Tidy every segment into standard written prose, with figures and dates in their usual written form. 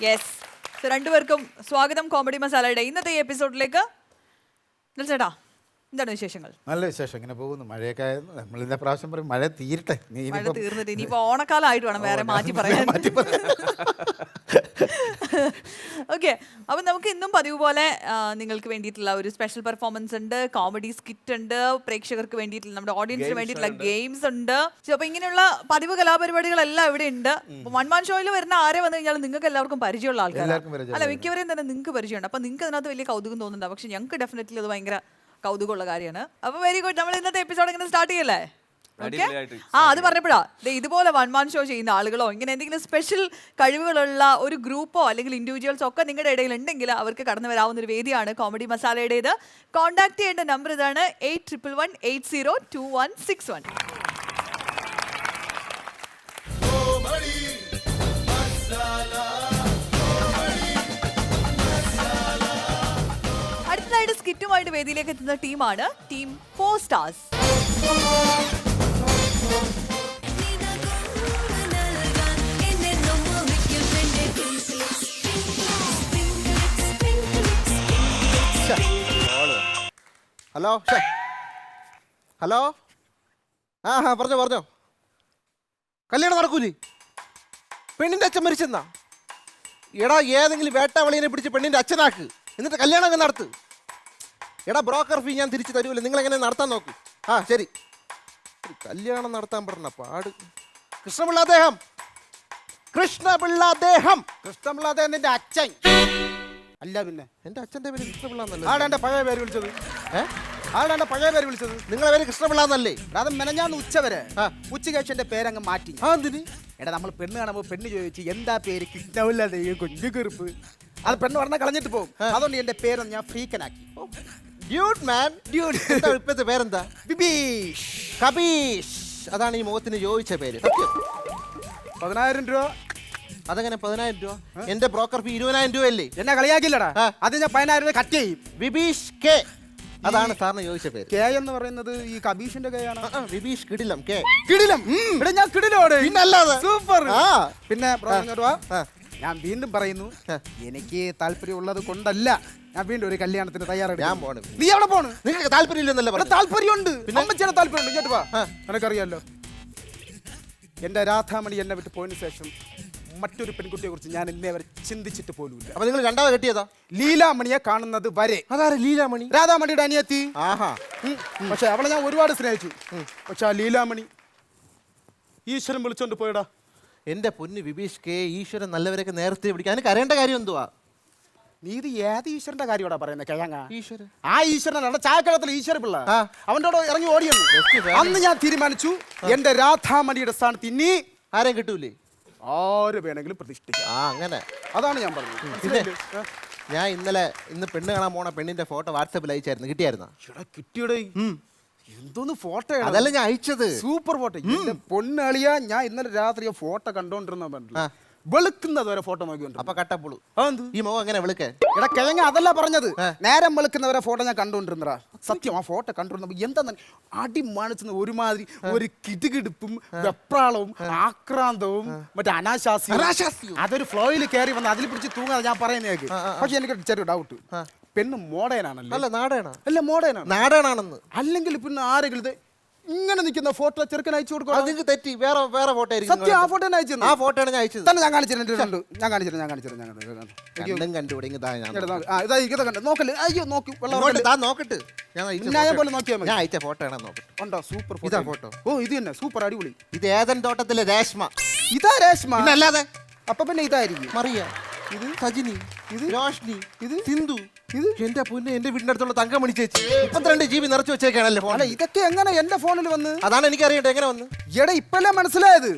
Yes. So രണ്ടുപേർക്കും സ്വാഗതം comedy മസാലയുടെ ഇന്നത്തെ ഈ എപ്പിസോഡിലേക്ക്. ചേട്ടാ, എന്താണ് വിശേഷങ്ങൾ? നല്ല വിശേഷം, ഇങ്ങനെ പോകുന്നു. മഴയൊക്കെ നമ്മൾ ഇന്ന പ്രാവശ്യം പറയും മഴ തീരട്ടെ. മഴ തീർന്നിട്ട് ഇനിയിപ്പോ ഓണക്കാലമായിട്ട് വേണം വേറെ മാറ്റി പറയാൻ. ഓക്കെ, അപ്പൊ നമുക്ക് ഇന്നും പതിവ് പോലെ നിങ്ങൾക്ക് വേണ്ടിയിട്ടുള്ള ഒരു സ്പെഷ്യൽ പെർഫോമൻസ് ഉണ്ട്, കോമഡി സ്കിറ്റ് ഉണ്ട്, പ്രേക്ഷകർക്ക് വേണ്ടിയിട്ടുള്ള നമ്മുടെ ഓഡിയൻസിന് വേണ്ടിയിട്ടുള്ള ഗെയിംസ് ഉണ്ട്. അപ്പൊ ഇങ്ങനെയുള്ള പതിവ് കലാപരിപാടികളെല്ലാം ഇവിടെ ഉണ്ട്. വൺ മാൻ ഷോയിൽ വരുന്ന ആരെ വന്നു കഴിഞ്ഞാൽ നിങ്ങൾക്ക് എല്ലാവർക്കും പരിചയമുള്ള ആൾക്കാരാണ്, അല്ല മിക്കവരെയും തന്നെ നിങ്ങൾക്ക് പരിചയമുണ്ട്. അപ്പൊ നിങ്ങൾക്ക് അതിനകത്ത് വലിയ കൗതുകം തോന്നുന്നുണ്ട്, പക്ഷെ ഞങ്ങൾക്ക് ഡെഫിനറ്റ്ലി അത് ഭയങ്കര കൗതുകമുള്ള കാര്യമാണ്. അപ്പൊ വെരി ഗുഡ്, നമ്മൾ ഇന്നത്തെ എപ്പിസോഡ് ഇങ്ങനെ സ്റ്റാർട്ട് ചെയ്യല്ലേ? അത് പറഞ്ഞപ്പോഴാ ഇതുപോലെ വൺ മാൻ ഷോ ചെയ്യുന്ന ആളുകളോ ഇങ്ങനെ എന്തെങ്കിലും സ്പെഷ്യൽ കഴിവുകളുള്ള ഒരു ഗ്രൂപ്പോ അല്ലെങ്കിൽ ഇൻഡിവിജ്വൽസോ ഒക്കെ നിങ്ങളുടെ ഇടയിൽ ഉണ്ടെങ്കിൽ അവർക്ക് കടന്നു വരാവുന്ന ഒരു വേദിയാണ് കോമഡി മസാലയുടേത്. കോൺടാക്ട് ചെയ്യേണ്ട നമ്പർ ഇതാണ് 8111802161. അടുത്തതായിട്ട് സ്കിറ്റുമായിട്ട് വേദിയിലേക്ക് എത്തുന്ന ടീമാണ് ടീം 4 സ്റ്റാർസ്. ഹലോ ഹലോ, പറഞ്ഞോ. കല്യാണം നടക്കൂലേ? പെണ്ണിന്റെ അച്ഛൻ മരിച്ചെന്നാ? എടാ, ഏതെങ്കിലും വേട്ടാവളിനെ പിടിച്ച് പെണ്ണിന്റെ അച്ഛനാക്ക്, എന്നിട്ട് കല്യാണം അങ്ങ് നടത്ത്. എടാ, ബ്രോക്കർ ഫീ ഞാൻ തിരിച്ചു തരൂല്ലേ, നിങ്ങൾ എങ്ങനെ നടത്താൻ നോക്ക്. ശരി. കല്യാണം നടത്താൻ പറഞ്ഞ പാട്. കൃഷ്ണപിള്ള അദ്ദേഹം നിന്റെ അച്ഛൻ അല്ല, പിന്നെ എന്റെ അച്ഛന്റെ പേര് കൃഷ്ണപിള്ള എന്നല്ലേ? ആടെ പഴയ പേര് വിളിച്ചത്? പഴയ പേര് വിളിച്ചത് നിങ്ങളെ പേര് കൃഷ്ണപിള്ള എന്നല്ലേ? അത് മെനഞ്ഞാന്ന് ഉച്ചവരെ ഉച്ചകേശന്റെ പേരങ്ങ് മാറ്റി. എന്തിന്? എടാ, നമ്മൾ പെണ്ണ് കാണുമ്പോൾ പെണ്ണ് ചോദിച്ചു എന്താ പേര്, കൃഷ്ണപിള്ള കുഞ്ഞു കറുപ്പ്. അത് പെണ്ണ് പറഞ്ഞാൽ കളഞ്ഞിട്ട് പോകും. അതുകൊണ്ട് എന്റെ പേരൊന്ന് ഞാൻ ഫ്രീക്കനാക്കി. ഇപ്പോഴത്തെ പേരെന്താ? ബിബീഷ്, കബീഷ്. അതാണ് ഈ മുഖത്തിന് ചോദിച്ച പേര്. 10,000 രൂപ. അതെങ്ങനെ 10,000 രൂപ? എന്റെ ബ്രോക്കർ ഫീ 20,000 രൂപയല്ലേ? എന്നെ കളിയാക്കില്ലടാ. അത് ഞാൻ 10,000 രൂപ കട്ട് ചെയ്യും. ബിബീഷ് കെ, അതാണ് സാറിന് ചോദിച്ച പേര്. കെ എന്ന് പറയുന്നത് ഈ കബീഷിന്റെ കെ ആണ്. ബിബീഷ് കിടിലം കെ. കിടിലം? ഇവിടെ ഞാൻ കിടിലോടെ. പിന്നല്ലാതെ സൂപ്പർ. പിന്നെ ഞാൻ വീണ്ടും പറയുന്നു, എനിക്ക് താല്പര്യമുള്ളത് കൊണ്ടല്ല ഞാൻ വീണ്ടും ഒരു കല്യാണത്തിന് തയ്യാറെടുക്കും. ഞാൻ പോണ്. നീ എവിടെ പോണ്? നിങ്ങൾക്ക് താല്പര്യമില്ലെന്നല്ല? താല്പര്യമുണ്ട്, അമ്മച്ചേനെ താല്പര്യമുണ്ട്. ഇങ്ങോട്ട് വാ. നിനക്കറിയാലോ, എന്റെ രാധാമണി എന്നെ വിട്ട് പോയതിനു ശേഷം മറ്റൊരു പെൺകുട്ടിയെ കുറിച്ച് ഞാൻ ഇന്നേ വരെ ചിന്തിച്ചിട്ട് പോലുമില്ല. അപ്പൊ നിങ്ങൾ രണ്ടാമത് കെട്ടിയതാ? ലീലാമണിയെ കാണുന്നത് വരെ. അതാരെ ലീലാമണി? രാധാമണിയുടെ അനിയത്തി. പക്ഷെ അവളെ ഞാൻ ഒരുപാട് സ്നേഹിച്ചു. പക്ഷെ ആ ലീലാമണി ഈശ്വരൻ വിളിച്ചോണ്ട് പോയടാ. എന്റെ പൊന്ന് ബിബീഷ് കെ, ഈശ്വരൻ നല്ലവരൊക്കെ നേരത്തെ വിളിക്കാൻ അതിന് കരയേണ്ട കാര്യം എന്തുവാ? നീ ഇത് ഏത് ഈശ്വരന്റെ കാര്യമാടാ പറയുന്നത്? കിഴങ്ങ ഈശ്വരൻ. ആ ഈശ്വരനാണ് ചായക്കടത്തിൽ ഈശ്വര പിള്ള. അവൻ്റെ ഇറങ്ങി ഓടിയെന്ന്. അന്ന് ഞാൻ തീരുമാനിച്ചു, എന്റെ രാധാമണിയുടെ സ്ഥാനത്ത് ഇനി ആരെയും കിട്ടൂലേ? ആര് വേണമെങ്കിലും പ്രതിഷ്ഠിക്കാം. അങ്ങനെ, അതാണ് ഞാൻ പറഞ്ഞത്. പിന്നെ ഞാൻ ഇന്ന് പെണ്ണ് കാണാൻ പോണ പെണ്ണിന്റെ ഫോട്ടോ വാട്സാപ്പിൽ അയച്ചായിരുന്നു. കിട്ടിയായിരുന്നോ? കിട്ടിയടേ. എന്തോന്ന് ഫോട്ടോ? അതല്ല ഞാൻ അയച്ചത്. Super photo. പൊന്നളിയ, ഞാൻ ഇന്നലെ രാത്രി ഫോട്ടോ കണ്ടോണ്ടിരുന്ന പറഞ്ഞില്ല, വെളുക്കുന്നത് വരെ ഫോട്ടോ നോക്കിണ്ട്. അപ്പൊ കട്ടപ്പുളു ഈ മുഖം എങ്ങനെ വെളുക്കേ? എടാ കിഴങ്ങ, അതല്ല പറഞ്ഞത്. നേരം വെളുക്കുന്നവരെ ഫോട്ടോ ഞാൻ കണ്ടോണ്ടിരുന്നടാ. സത്യം, ആ ഫോട്ടോ കണ്ടോണ്ടിരുന്നപ്പോ എന്താ അടി മാണിച്ചെന്ന് ഒരുമാതിരി ഒരു കിടുകിടുപ്പും വെപ്രാളവും ആക്രാന്തവും മറ്റേ അനാശാസ്യവും അതൊരു ഫ്ലോയിൽ കയറി വന്ന് അതിൽ പിടിച്ച് തൂങ്ങാതെ ഞാൻ പറയുന്നേക്ക്. പക്ഷെ എനിക്ക് ചെറിയ ഡൗട്ട്, പെണ്ണ് മോഡേനാണല്ലോ? അല്ല നാടേണ. അല്ല മോഡേനാണ്. നാടേണാണെന്ന് അല്ലെങ്കിൽ പിന്നെ ആരെങ്കിലും ഇങ്ങനെ നിൽക്കുന്ന ഫോട്ടോ ചെറുക്കൻ അയച്ചു കൊടുക്കും. അത് തെറ്റി, വേറെ ഫോട്ടോ ആയിരിക്കും. സത്യം, ആ ഫോട്ടോ അയച്ചു. ആ ഫോട്ടോ ആണ് ഞാൻ അയച്ചത്. തന്നെ ഞാൻ കാണിച്ചിട്ടുണ്ട്. നോക്കല്ലേ? അയ്യോ നോക്കി നോക്കട്ടെ. ഞാൻ പോലെ നോക്കിയാൽ മതി. ഞാൻ അയച്ച ഫോട്ടോ ആണ്. നോക്കട്ടോ, സൂപ്പർ ഇതാ ഫോട്ടോ. ഓ, ഇത് തന്നെ സൂപ്പർ, അടിപൊളി. ഇത് ഏതൻ തോട്ടത്തിലെ രേഷ്മ. ഇതാ രേഷ്മ? അല്ലാതെ അപ്പൊ പിന്നെ ഇതായിരിക്കും മറിയ, ഇത് സജിനി, ഇത് രോഷ്നി, ഇത് സിന്ധു, ഇത് എന്റെ പൊന്നെ എന്റെ വീടിന്റെ അടുത്തുള്ള തങ്കമണി ചേച്ചി. 32 GB നിറച്ചു വെച്ചേക്കാണല്ലേ ഫോൺ. അല്ല, ഇതൊക്കെ എങ്ങനെ എന്റെ ഫോണിൽ വന്ന്? അതാണ് എനിക്ക് അറിയട്ടെ എങ്ങനെ വന്ന്. എടാ, ഇപ്പല്ലേ മനസ്സിലായത്.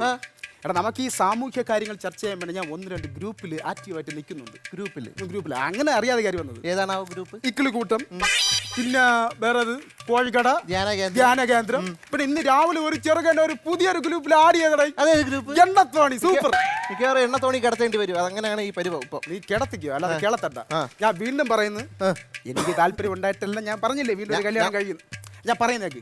എടാ, നമുക്ക് ഈ സാമൂഹ്യ കാര്യങ്ങൾ ചർച്ച ചെയ്യാൻ വേണ്ടി ഞാൻ 1-2 ഗ്രൂപ്പിൽ ആക്റ്റീവായിട്ട് നിൽക്കുന്നുണ്ട്. ഗ്രൂപ്പിൽ അങ്ങനെ അറിയാതെ കാര്യം വന്നത്. ഏതാണ് ആ ഗ്രൂപ്പ്? ഇക്കിളി കൂട്ടം, പിന്നെ വേറെ കോഴിക്കട ധ്യാന കേന്ദ്രം. പിന്നെ ഇന്ന് രാവിലെ ഒരു ചെറുകൻ ഒരു പുതിയൊരു ഗ്രൂപ്പിൽ ആഡ് ചെയ്തേ. അതേ ഗ്രൂപ്പ് എണ്ണത്തോണി. സൂപ്പർ. മിക്കവാറും എണ്ണത്തോണി കിടത്തേണ്ടി വരും. അതങ്ങനെയാണ് ഈ പരിപാടി. ഇപ്പൊ നീ കിടത്തിക്കോ, അല്ലാതെ കിളത്തണ്ട. ഞാൻ വീണ്ടും പറയുന്നു, എനിക്ക് താല്പര്യം ഉണ്ടായിട്ടല്ല. ഞാൻ പറഞ്ഞില്ലേ വീണ്ടും ഒരു കല്യാണം കഴിയുന്നു. ഞാൻ പറയുന്നേക്ക്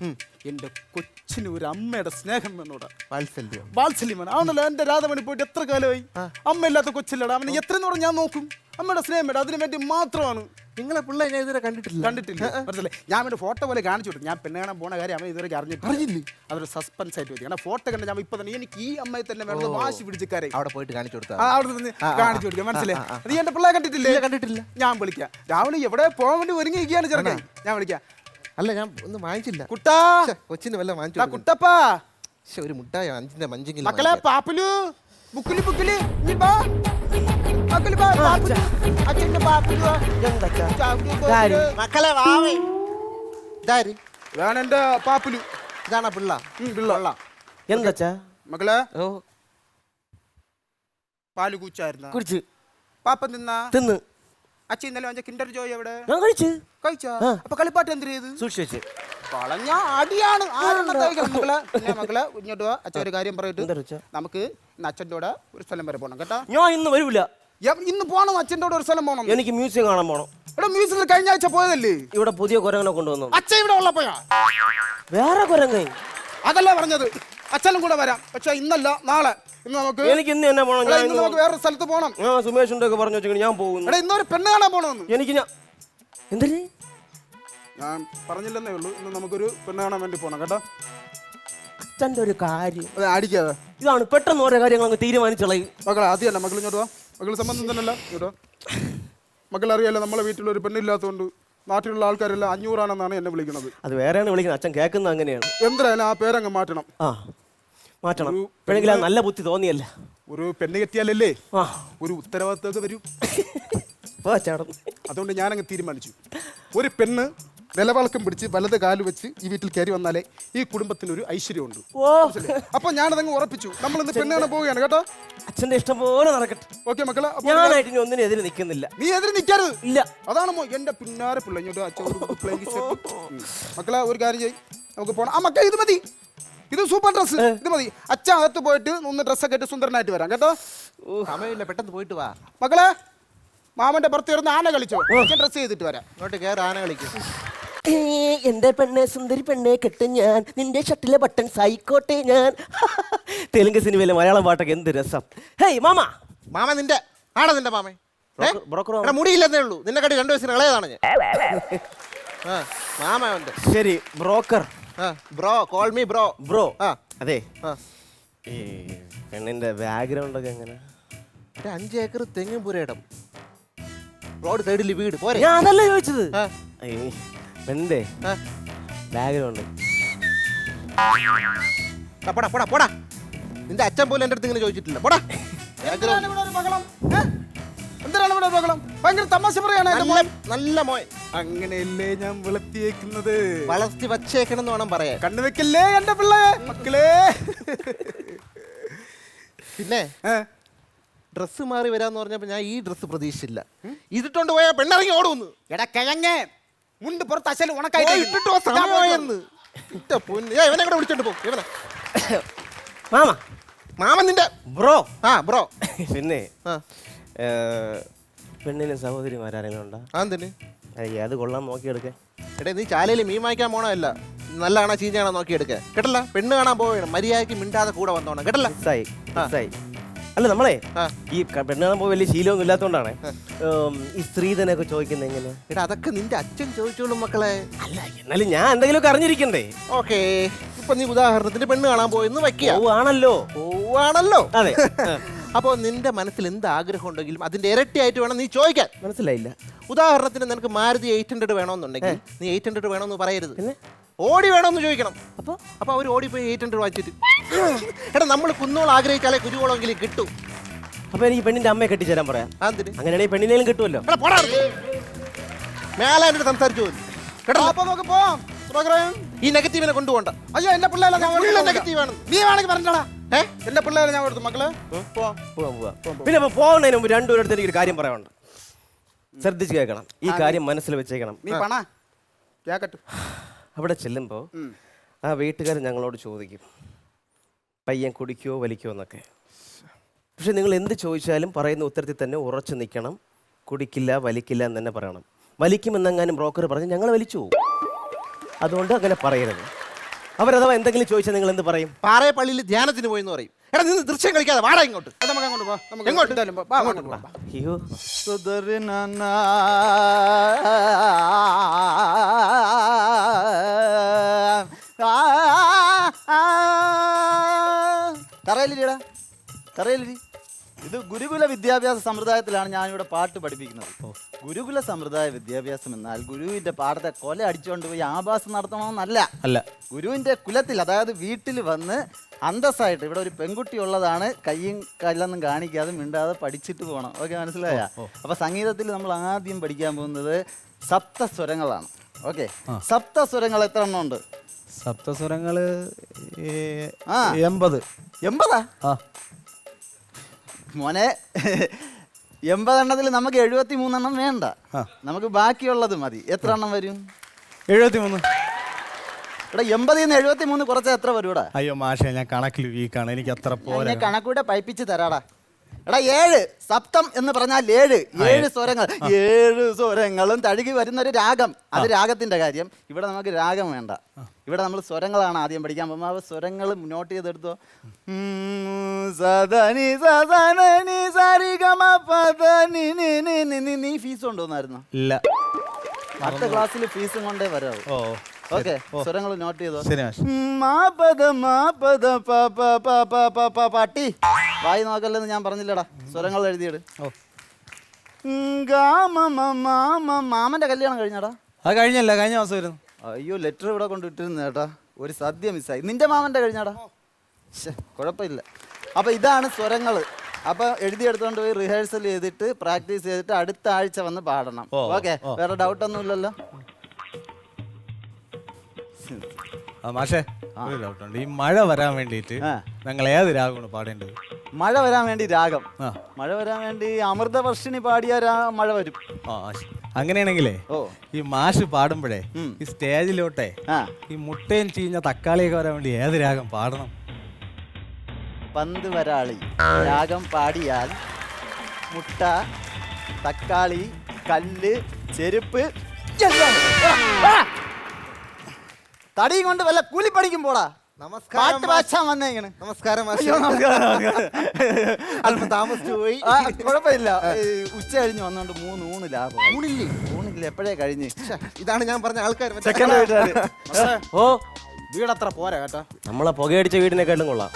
എന്റെ കൊച്ചിന് ഒരു അമ്മയുടെ സ്നേഹം വേണോടാ. വാത്സല്യം. വാത്സല്യം വേണം. അവനല്ല എന്റെ രാധമണി പോയിട്ട് എത്ര കാലമായി. അമ്മയില്ലാത്ത കൊച്ചില്ലടാ. അവന് എത്രയെന്ന് പറഞ്ഞാൽ ഞാൻ നോക്കും. അമ്മയുടെ സ്നേഹം വേണം, അതിനു വേണ്ടി മാത്രമാണ്. നിങ്ങളെ പിള്ളേ ഞാൻ ഇതുവരെ കണ്ടിട്ടില്ല. മനസ്സിലായി. ഞാൻ അവന്റെ ഫോട്ടോ പോലെ കാണിച്ചു കൊടുത്തു. ഞാൻ പെണ്ണ് കാണാൻ പോണ കാര്യം അവൻ ഇതുവരെ അറിഞ്ഞില്ലേ? അതൊരു സസ്പെൻസ് ആയിട്ട് വെച്ചു. കാരണം ഫോട്ടോ കണ്ട ഞാൻ ഇപ്പൊ തന്നെ എനിക്ക് ഈ അമ്മയെ തന്നെ വേണം വാശി പിടിച്ചിക്കാരെ അവിടെ പോയിട്ട് കാണിച്ചു കൊടുത്താ. അവിടെ നിന്ന് കാണിച്ചു കൊടുക്കാം. മനസ്സിലായി. നീ എന്റെ പിള്ളേ കണ്ടിട്ടില്ലേ? കണ്ടിട്ടില്ല. ഞാൻ വിളിക്കാം. രാവിലെ എവിടെ പോകാൻ വേണ്ടി ഒരുങ്ങിയിരിക്കുകയാണ് ചെറുക്കൻ. ഞാൻ വിളിക്കാം. അല്ല ഞാൻ ഒന്നും വാങ്ങിച്ചില്ല. കുട്ടാ, കൊച്ചിന് വല്ല വാങ്ങിച്ചു. കുട്ടപ്പാ, ഒരു മുട്ടായ 5 മഞ്ചെങ്കിലും. മക്കളെ പാപ്പലു ബുക്കിലി ബുക്കിലി നീ ബാ. മക്കളെ ബാ, പാപ്പലു അച്ഛന്റെ പാപ്പലു. മക്കളെ വാവേ. ഇതാര്? ഇതാണ് എന്റെ പാപ്പലു. ഇതാണോ പിള്ള? പിള്ള. എന്താ മക്കളെ ഓ പാല് കൂച്ചായിരുന്ന കുടിച്ച് പാപ്പ നിന്നാ തിന്ന് അച്ഛൻ ഇന്നലെ വാങ്ങിച്ച കിൻഡർ ജോയ് എവിടെ? ഞാൻ കഴിച്ച് കഴിച്ചാ? അപ്പൊ കളിപ്പാട്ട് എന്ത് ചെയ്ത്? സൂക്ഷിച്ച് വളഞ്ഞ അടിയാണ്. മക്കളെ പിന്നെ മക്കളെ ഇങ്ങോട്ട് വാ. അച്ഛൻ ഒരു കാര്യം പറയട്ടെ. നമുക്ക് ഇന്ന് അച്ഛൻ്റെ കൂടെ ഒരു സ്ഥലം വരെ പോകണം കേട്ടോ. ഞാൻ ഇന്ന് വരൂല. ഇന്ന് പോകണം. അച്ഛൻ്റെ കൂടെ ഒരു സ്ഥലം പോകണം. എനിക്ക് മ്യൂസിയം കാണാൻ പോണം. ഇവിടെ മ്യൂസിയത്തിൽ കഴിഞ്ഞ ആഴ്ച പോയതല്ലേ? ഇവിടെ പുതിയ കുരങ്ങനെ കൊണ്ടുവന്നു. അച്ഛൻ ഇവിടെ ഉള്ളപ്പോഴാ? വേറെ കുരങ്ങ അതല്ല പറഞ്ഞത്. അച്ഛനും കൂടെ വരാം. പക്ഷെ ഇന്നല്ല, നാളെ. ഇന്ന് നമുക്ക് എനിക്ക് ഇന്ന് തന്നെ പോണം. ഞാൻ ഇന്ന് നമുക്ക് വേറൊരു സ്ഥലത്ത് പോകണം. സുമേഷിന്റെ ഒക്കെ പറഞ്ഞു വെച്ചെങ്കിൽ ഞാൻ പോകുന്നു. ഇവിടെ ഇന്നൊരു പെണ്ണ് കാണാൻ പോകണമെന്ന്. എനിക്ക് ഞാൻ എന്തിന് ഞാൻ പറഞ്ഞില്ലെന്നേ ഉള്ളൂ. ഇന്ന് നമുക്കൊരു പെണ്ണ് കാണാൻ വേണ്ടി പോകണം കേട്ടോ. അച്ഛൻ്റെ ഒരു കാര്യം അതെ, അടിക്കാതെ. ഇതാണ് പെട്ടെന്ന് ഓരോ കാര്യങ്ങൾ അങ്ങ് തീരുമാനിച്ചോളയും. മക്കളെ ആദ്യം തന്നെ മക്കൾ ഇങ്ങോട്ട് വാ. മക്കൾ സംബന്ധം തന്നെയല്ല ഇങ്ങോട്ട് വാ. മക്കൾ അറിയാലോ നമ്മളെ വീട്ടിലൊരു പെണ്ണില്ലാത്തതുകൊണ്ട് നാട്ടിലുള്ള ആൾക്കാരെല്ലാം 500 ആണെന്നാണ് എന്നെ വിളിക്കുന്നത്. അത് വേറെയാണ് വിളിക്കുന്നത്. അച്ഛൻ കേൾക്കുന്നത് അങ്ങനെയാണ്. എന്തായാലും ആ പേരങ്ങ് മാറ്റണം. ആ മാറ്റണം. ഇപ്പോഴെങ്കിലും നല്ല ബുദ്ധി തോന്നിയല്ല. ഒരു പെണ്ണ് കെട്ടിയാലല്ലേ ആ ഒരു ഉത്തരവാദിത്തമൊക്കെ വരൂ. ചേട്ടൻ അതുകൊണ്ട് ഞാനങ്ങ് തീരുമാനിച്ചു, ഒരു പെണ്ണ് നിലവാൾക്കം പിടിച്ച് വലത് കാല് വെച്ച് ഈ വീട്ടിൽ കയറി വന്നാലേ ഈ കുടുംബത്തിനൊരു ഐശ്വര്യമുണ്ട്. ഓ അപ്പൊ ഞാനതങ്ങ് ഉറപ്പിച്ചു. നമ്മൾ ഇന്ന് പെണ്ണ് കാണാൻ പോവുകയാണ് കേട്ടോ. അച്ഛന്റെ ഇഷ്ടം പോലെ നടക്കട്ടെ. ഓക്കെ മക്കളെ. ഞാനായിട്ട് ഇനി ഒന്നിനും എതിര് നിൽക്കുന്നില്ല. നീ എതിര് നിൽക്കരുത്. ഇല്ല. അതാണ് എന്റെ പിന്നാരെ പിള്ള. ഇങ്ങോട്ട് മക്കളെ ഒരു കാര്യം ചെയ്യും, നമുക്ക് പോണം. ആ മക്കളെ ഇത് മതി. ഇത് സൂപ്പർ ഡ്രസ്. ഇത് മതി. അച്ഛൻ അകത്ത് പോയിട്ട് ഒന്ന് ഡ്രസ്സൊക്കെ ഇട്ട് സുന്ദരനായിട്ട് വരാം കേട്ടോ. സമയമില്ല, പെട്ടെന്ന് പോയിട്ട് വാ. മക്കളെ മാമന്റെ പുറത്ത് വരുന്ന ആന കളിച്ചോ. ഡ്രസ് ചെയ്തിട്ട് വരാം. ഇങ്ങോട്ട് കയറി ആന കളിക്കും. എന്റെ പെണ്ണെ സുന്ദരി പെണ്ണെ കെട്ട് ഞാൻ, നിന്റെ ഷട്ടിലെ ബട്ടൺ ആയിക്കോട്ടെ ഞാൻ. തെലുങ്ക് സിനിമയിലെ മലയാളം പാട്ടൊക്കെ എന്ത് രസം. Hey mama. മാമ നിന്റെ ആണോ? നിന്റെ മാമേ ബ്രോക്കർ മുടിയില്ലെന്നേ ഉള്ളൂ. നിന്നെ കടി 2 വയസ്സിന് ഇളയതാണ് ഞാൻ. മാമ ഉണ്ട്. ശരി broker. Bro call me bro. Bro ആ അതെ. ഈ പെണ്ണിന്റെ ബാക്ക്ഗ്രൗണ്ട് ഒക്കെ എങ്ങനെ? 5 ഏക്കർ തെങ്ങും പുരയിടം, റോഡ് സൈഡിൽ വീട് പോരെ. ഞാൻ അതല്ല ചോദിച്ചത്. പെണ്ണിന്റെ ബാക്ക്ഗ്രൗണ്ട്. പോടാ പോടാ പോടാ. നിന്റെ അച്ഛൻ പോലും എൻ്റെ അടുത്ത് ഇങ്ങനെ ചോദിച്ചിട്ടില്ല. പോടാ. എന്തിനാണ് ഇവിടെ ഒരു ബഹളം? എന്തിനാണ് ഇവിടെ ഒരു ബഹളം? ഭയങ്കര തമാശ പറയാണ് എന്റെ മോൻ. നല്ല മോൻ. അങ്ങനെയല്ലേ ഞാൻ വളർത്തിയേക്കുന്നത്. വളർത്തി വച്ചേക്കണം എന്ന് വേണം പറയാൻ. കണ്ണു വെക്കല്ലേ എന്റെ പിള്ളേ മക്കളെ. പിന്നെ ഡ്രസ്സ് മാറി വരാന്ന് പറഞ്ഞപ്പോ ഞാൻ ഈ ഡ്രസ്സ് പ്രതീക്ഷിച്ചില്ല. ഇതിട്ടോണ്ട് പോയാ പെണ്ണിറങ്ങി ഓടുന്നു. എടാ കിഴങ്ങേ, മുണ്ട് പുറത്ത് അശല് ഉണക്കായിട്ട് ഇവനെ കൂടെ വിളിച്ചോണ്ട് പോകും. ഇവനെ മാമ. മാമൻ നിന്റെ ബ്രോ. ആ ബ്രോ. പിന്നെ പെണ്ണിന് സഹോദരിമാരെങ്കിലും ഉണ്ടോ? എന്തിന്? അത് കൊള്ളാൻ നോക്കിയെടുക്കാൻ. എടേ നീ ചാലയിൽ മീൻ വാങ്ങിക്കാൻ പോണല്ല. നല്ലതാണോ ചീഞ്ഞാണോ നോക്കിയെടുക്കുക കേട്ടല്ല. പെണ്ണ് കാണാൻ പോവണം, മര്യാദയ്ക്ക് മിണ്ടാതെ കൂടെ വന്നോണം കേട്ടല്ല. അല്ല നമ്മളെ ഈ പെണ്ണ് കാണാൻ പോയി വലിയ ശീലമൊന്നും ഇല്ലാത്തതുകൊണ്ടാണ് ഈ സ്ത്രീധനൊക്കെ ചോദിക്കുന്നത് എങ്ങനെ. എടാ അതൊക്കെ നിന്റെ അച്ഛൻ ചോദിച്ചോളും മക്കളെ. അല്ല എന്നാലും ഞാൻ എന്തെങ്കിലുമൊക്കെ അറിഞ്ഞിരിക്കണ്ടേ. ഓക്കെ, ഇപ്പൊ നീ ഉദാഹരണത്തിന് പെണ്ണ് കാണാൻ പോയെന്ന് വയ്ക്കുക. ആണല്ലോ. ആണല്ലോ. അതെ. അപ്പോൾ നിന്റെ മനസ്സിൽ എന്ത് ആഗ്രഹം ഉണ്ടെങ്കിലും അതിന്റെ ഇരട്ടിയായിട്ട് വേണം നീ ചോദിക്കാൻ. മനസ്സിലായില്ല. ഉദാഹരണത്തിന് നിനക്ക് മാരുതി 800 വേണമെന്നുണ്ടെങ്കിൽ നീ 800 വേണമെന്ന് പറയരുത്. ഓടി വേണമെന്ന് ചോദിക്കണം. അപ്പൊ അവർ ഓടിപ്പോയി 800 വാങ്ങിച്ചിട്ട്. എടാ നമ്മൾ കുന്നോളം ആഗ്രഹിച്ചാലേ കുരുവോളെങ്കിലും കിട്ടും. അപ്പൊ എനിക്ക് പെണ്ണിന്റെ അമ്മയെ കെട്ടിച്ചേരാൻ പറയാം. അങ്ങനെയാണെങ്കിൽ പെണ്ണിനേലും കിട്ടുമല്ലോ. മേലെ എന്നോട് സംസാരിച്ചു ഈ നെഗറ്റീവിനെ കൊണ്ടുപോകണ്ട. അയ്യോ എന്റെ പിള്ളേരെ നെഗറ്റീവാണ്. നീ വേണമെങ്കിൽ പറഞ്ഞോടാ. എന്റെ പിള്ളേരെ ഞാൻ കൊടുത്തു. മക്കളെ പിന്നെ പോകുന്നതിന് മുമ്പ് രണ്ടുപേരുടെ എനിക്കൊരു കാര്യം പറയാനുണ്ട്. ശ്രദ്ധിച്ച് കേൾക്കണം. ഈ കാര്യം മനസ്സിൽ വെച്ചേക്കണം. നീ പണ കേക്കട്ടെ. അവിടെ ചെല്ലുമ്പോൾ ആ വീട്ടുകാർ ഞങ്ങളോട് ചോദിക്കും പയ്യൻ കുടിക്കുവോ വലിക്കുവോ എന്നൊക്കെ. പക്ഷെ നിങ്ങൾ എന്ത് ചോദിച്ചാലും പറയുന്ന ഉത്തരത്തിൽ തന്നെ ഉറച്ചു നിൽക്കണം. കുടിക്കില്ല വലിക്കില്ല എന്ന് തന്നെ പറയണം. വലിക്കുമെന്നെങ്ങാനും ബ്രോക്കർ പറഞ്ഞ് ഞങ്ങൾ വലിച്ചു പോകും. അതുകൊണ്ട് അങ്ങനെ പറയരുത്. അവരഥവാ എന്തെങ്കിലും ചോദിച്ചാൽ നിങ്ങൾ എന്ത് പറയും? പാറയപ്പള്ളിയിൽ ധ്യാനത്തിന് പോയി എന്ന് പറയും. എടാ നിന്ന് ദൃശ്യം കളിക്കാതെ വാടാ ഇങ്ങോട്ട്. അത് നമുക്ക് അങ്ങോട്ട് പോവാം. നമുക്ക് എങ്ങോട്ട്? എന്തായാലും വാ, അങ്ങോട്ട് പോവാം. അയ്യോ, തറയിലിരിടാ, തറയിലിരി. ഇത് ഗുരുകുല വിദ്യാഭ്യാസ സമ്പ്രദായത്തിലാണ് ഞാനിവിടെ പാട്ട് പഠിപ്പിക്കുന്നത്. ഗുരുകുല സമ്പ്രദായ വിദ്യാഭ്യാസം എന്നാൽ ഗുരുവിന്റെ പാഠത്തെ കൊല അടിച്ചുകൊണ്ട് പോയി ആഭാസം നടത്തണമെന്നല്ല. അല്ല, ഗുരുവിന്റെ കുലത്തിൽ, അതായത് വീട്ടിൽ വന്ന് അന്തസ്സായിട്ട് ഇവിടെ ഒരു പെൺകുട്ടി ഉള്ളതാണ്, കയ്യും കല്ലൊന്നും കാണിക്കാതെ മിണ്ടാതെ പഠിച്ചിട്ട് പോകണം. ഓക്കെ, മനസ്സിലായ? അപ്പൊ സംഗീതത്തിൽ നമ്മൾ ആദ്യം പഠിക്കാൻ പോകുന്നത് സപ്തസ്വരങ്ങളാണ്. ഓക്കെ, സപ്തസ്വരങ്ങൾ എത്ര എണ്ണം ഉണ്ട്? സപ്തസ്വരങ്ങള് 80. 80 മോനെ. 80 എണ്ണത്തിൽ നമുക്ക് 73 എണ്ണം വേണ്ട, നമുക്ക് ബാക്കിയുള്ളത് മതി. എത്ര എണ്ണം വരും? 73. എടാ 80 ന്ന് 73 കുറച്ച് എത്ര വരൂടാ? അയ്യോ മാഷെ, ഞാൻ കണക്കിൽ വീക്കാണ്, എനിക്ക് അത്ര പോലെ. ഞാൻ കണക്കൂടെ പൈപ്പിച്ച് തരാടാ. എടാ 7 സപ്തം എന്ന് പറഞ്ഞാൽ 7 സ്വരങ്ങൾ. 7 സ്വരങ്ങളും തഴുകി വരുന്ന ഒരു രാഗം. അത് രാഗത്തിന്റെ കാര്യം. ഇവിടെ നമുക്ക് രാഗം വേണ്ട, ഇവിടെ നമ്മൾ സ്വരങ്ങളാണ് ആദ്യം പഠിക്കാൻ പോകുമ്പോൾ. ആ സ്വരങ്ങൾ നോട്ട് ചെയ്തെടുത്തോ. സദനി സദനി സരിഗമ പദനി നി നി നി. നീ ഫീസ് കൊണ്ടുവന്നായിരുന്നു? ഇല്ല. അടുത്ത ക്ലാസ്സിൽ ഫീസും കൊണ്ടേ വരാവൂ. ഓക്കെ, സ്വരങ്ങൾ നോട്ട് ചെയ്തോ. ശരി മാഷ്. പട്ടി വായി നോക്കല്ലെന്ന് ഞാൻ പറഞ്ഞില്ലടാ. സ്വരങ്ങൾ എഴുതിയിട്. മാമന്റെ കല്യാണം കഴിഞ്ഞടാ? അത് കഴിഞ്ഞല്ല, കഴിഞ്ഞ മാസം വരുന്നു. അയ്യോ, ലെറ്റർ ഇവിടെ കൊണ്ടിട്ടിരുന്നു കേട്ടാ. ഒരു സദ്യ മിസ്സായി. നിന്റെ മാമന്റെ കഴിഞ്ഞാടാ? കുഴപ്പമില്ല. അപ്പൊ ഇതാണ് സ്വരങ്ങൾ. അപ്പൊ എഴുതിയെടുത്തോണ്ട് പോയി റിഹേഴ്സൽ ചെയ്തിട്ട് പ്രാക്ടീസ് ചെയ്തിട്ട് അടുത്ത ആഴ്ച വന്ന് പാടണം. ഓക്കെ, വേറെ ഡൗട്ടൊന്നും ഇല്ലല്ലോ? മാഷേ, ഒരു ഡൗട്ടുണ്ട്. ഈ മഴ വരാൻ വേണ്ടിയിട്ട് ഞങ്ങൾ ഏത് രാഗമാണ് പാടേണ്ടത്? മഴ വരാൻ വേണ്ടി രാഗം. മഴ വരാൻ വേണ്ടി അമൃതവർഷിണി പാടിയ മഴ വരും. അങ്ങനെയാണെങ്കിലേ ഈ മാഷ് പാടുമ്പോഴേ ഈ സ്റ്റേജിലോട്ടെ ഈ മുട്ടയും ചീഞ്ഞ തക്കാളിയൊക്കെ വരാൻ വേണ്ടി ഏത് രാഗം പാടണം? പന്ത് വരാളി രാഗം പാടിയാൽ മുട്ട, തക്കാളി, കല്ല്, ചെരുപ്പ് തടിയും കൊണ്ട് വല്ല കൂലിപ്പണിക്കും പോടാ. നമസ്കാരം. നമസ്കാരം. അല്പം താമസിച്ചു പോയി. കുഴപ്പമില്ല, ഉച്ച കഴിഞ്ഞ് വന്നോണ്ട് 3 ഊണ് ലാഭം. ഊണില്ല, എപ്പോഴേ കഴിഞ്ഞ്. ഇതാണ് ഞാൻ പറഞ്ഞ ആൾക്കാർ. ഓ, വീടത്ര പോരാ കേട്ടോ. നമ്മളെ പുകയടിച്ച വീടിനെക്കാട്ടും കൊള്ളാം.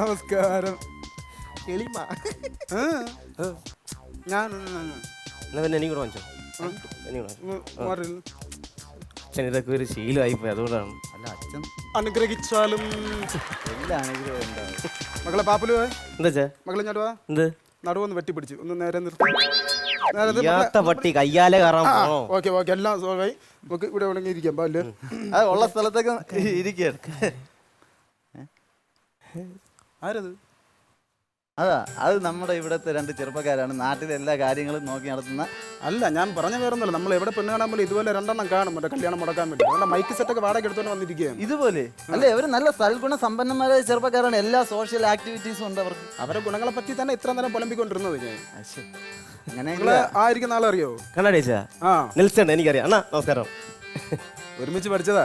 നമസ്കാരം. എന്നാ പിന്നെ എനിക്ക് വാങ്ങിച്ചോ. അച്ഛൻ ഇതൊക്കെ ഒരു ശീലമായിപ്പോയി, അതുകൊണ്ടാണ്. അല്ല, അച്ഛൻ അനുഗ്രഹിച്ചാലും എല്ലാ അനുഗ്രഹം ഉണ്ടാവും. മക്കളെ പാപ്പല് എന്താ മക്കളെ ഞാൻ എന്ത് നടുവൊന്ന് വെട്ടിപ്പിടിച്ചു, ഒന്ന് നേരെ നിർത്തി. പട്ടി കയ്യാലെ കയറാൻ പോണോ? ഓക്കെ ഓക്കെ, എല്ലാം സോൾവായി. നമുക്ക് ഇവിടെ എവിടെയെങ്കിലും ഇരിക്കാം. പാല് അത് ഉള്ള സ്ഥലത്തൊക്കെ ഇരിക്കുകയാണ്. ആരത്? അതാ, അത് നമ്മുടെ ഇവിടുത്തെ 2 ചെറുപ്പക്കാരാണ്. നാട്ടിലെ എല്ലാ കാര്യങ്ങളും നോക്കി നടത്തുന്ന. അല്ല, ഞാൻ പറഞ്ഞ വേറൊന്നുമല്ല. നമ്മൾ എവിടെ പെണ്ണ് കാണാൻ പോലും ഇതുപോലെ 2 എണ്ണം കാണും, മറ്റേ കല്യാണം മുടക്കാൻ വേണ്ടി. അതുകൊണ്ട് മൈക്ക് സെറ്റൊക്കെ വാടക എടുത്തോണ്ട് വന്നിരിക്കുകയാണ്. ഇതുപോലെ അല്ലേ, അവർ നല്ല സൽഗുണ സമ്പന്നന്മാരായ ചെറുപ്പക്കാരാണ്. എല്ലാ സോഷ്യൽ ആക്ടിവിറ്റീസും ഉണ്ട് അവർക്ക്. അവരുടെ ഗുണങ്ങളെ പറ്റി തന്നെ ഇത്ര നേരം പുലമ്പിക്കൊണ്ടിരുന്നത് ഞാൻ. അങ്ങനെ ആയിരിക്കും നാളെ അറിയോ? കണ്ണാടിച്ചാ നെൽസൺ എനിക്കറിയാം. അണ്ണാ നമസ്കാരം. ഒരുമിച്ച് പഠിച്ചതാ.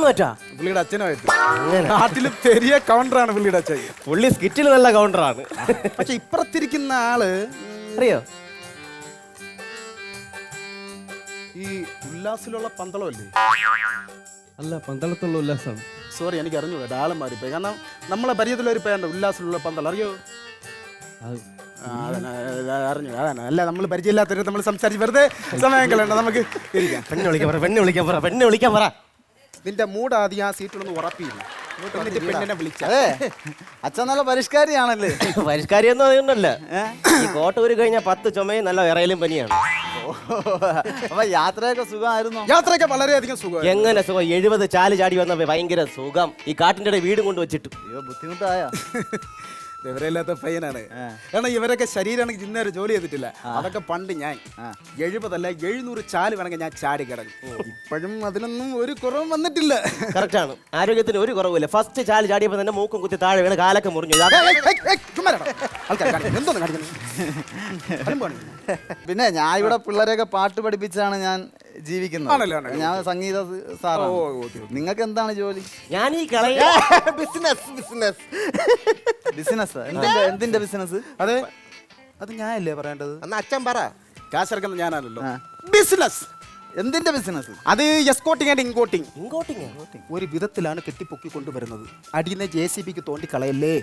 മാറ്റാ പുള്ളിയുടെ അച്ഛനുമായിട്ട്. നാട്ടില് പെരിയ കൗണ്ടറാണ് പുള്ളിയുടെ അച്ഛൻ. പുള്ളി സ്കിറ്റിൽ നല്ല കൗണ്ടറാണ്. പക്ഷെ ഇപ്പുറത്തിരിക്കുന്ന ആള് അറിയോ? ഈ ഉല്ലാസിലുള്ള പന്തളമല്ലേ? അല്ല, പന്തളത്തുള്ള ഉല്ലാസമാണ്. സോറി, എനിക്ക് അറിഞ്ഞൂടാ, ആളും മാറിപ്പോയി. കാരണം നമ്മളെ പരിചയത്തിലൊരു പേരുണ്ട്, ഉല്ലാസിലുള്ള പന്തളം. അറിയോ? അറിഞ്ഞു. അതാണ്. അല്ല, നമ്മൾ പരിചയമില്ലാത്തവർ നമ്മൾ സംസാരിച്ച് വെറുതെ സമയം കളയണ്ട, നമുക്ക് ഇരിക്കാം. പെണ്ണ് വിളിക്കാൻ പറ. നിന്റെ മൂഡ് ആദ്യം ആ സീറ്റിലൊന്ന് ഉറപ്പിയില്ല. പെണ്ണിനെ വിളിച്ച അച്ഛൻ നല്ല പരിഷ്കാരിയാണല്ലേ? പരിഷ്കാരിയൊന്നും അതുകൊണ്ടല്ല, ഈ കോട്ട ഊരി കഴിഞ്ഞാൽ 10 ചുമയും നല്ല വിറയിലും പനിയാണ്. അപ്പൊ യാത്രയൊക്കെ സുഖമായിരുന്നു? യാത്രയൊക്കെ വളരെയധികം സുഖം. എങ്ങനെ സുഖം? 70 ചാല് ചാടി വന്ന ഭയങ്കര സുഖം. ഈ കാട്ടിന്റെ വീടും കൊണ്ട് വെച്ചിട്ട്. അയ്യോ, ബുദ്ധിമുട്ടായ? വിവരമില്ലാത്ത പയ്യനാണ്. കാരണം ഇവരൊക്കെ ശരീരമാണെങ്കിൽ ഇന്നേരം ജോലി ചെയ്തിട്ടില്ല. അതൊക്കെ പണ്ട് ഞാൻ 70 700 ചാല് വേണമെങ്കിൽ ഞാൻ ചാടി കിടക്കും. ഇപ്പോഴും അതിനൊന്നും ഒരു കുറവും വന്നിട്ടില്ല. കറക്റ്റ് ആണ്, ആരോഗ്യത്തിന് ഒരു കുറവില്ല. ഫസ്റ്റ് ചാല് ചാടിയപ്പോൾ തന്നെ മൂക്കും കുത്തി താഴെ വീണ് കാലൊക്കെ മുറിഞ്ഞു. എന്തോന്ന് കാണിക്കുന്നു? പിന്നെ ഞാൻ ഇവിടെ പിള്ളേരെയൊക്കെ പാട്ട് പഠിപ്പിച്ചാണ് ഞാൻ ജീവിക്കുന്നത്. ആണല്ലോ, ആണല്ലോ. ഞാൻ സംഗീത സാറാണ്. നിങ്ങൾക്ക് എന്താണ് ജോലി? ഞാൻ ഈ കളയ ബിസിനസ്. എന്തിന്റെ ബിസിനസ്? അതെ, അത് ഞാനല്ലേ പറയേണ്ടത്? എന്നാ അച്ഛൻ പറ. കാശിറക്കുന്നത് ഞാനാണല്ലോ. ആ. ബിസിനസ്. എന്തിന്റെ ബിസിനസ്? അത് എസ്കോട്ടിംഗ് ആൻഡ് ഇൻകോട്ടിംഗ്. ഇങ്ങോട്ടിങ്ങ ഒരു വിധത്തിലാണ് കെട്ടിപ്പൊക്കി കൊണ്ടുവരുന്നത്. അടിയുന്ന JCBക്ക് തോണ്ടി കളയല്ലേ.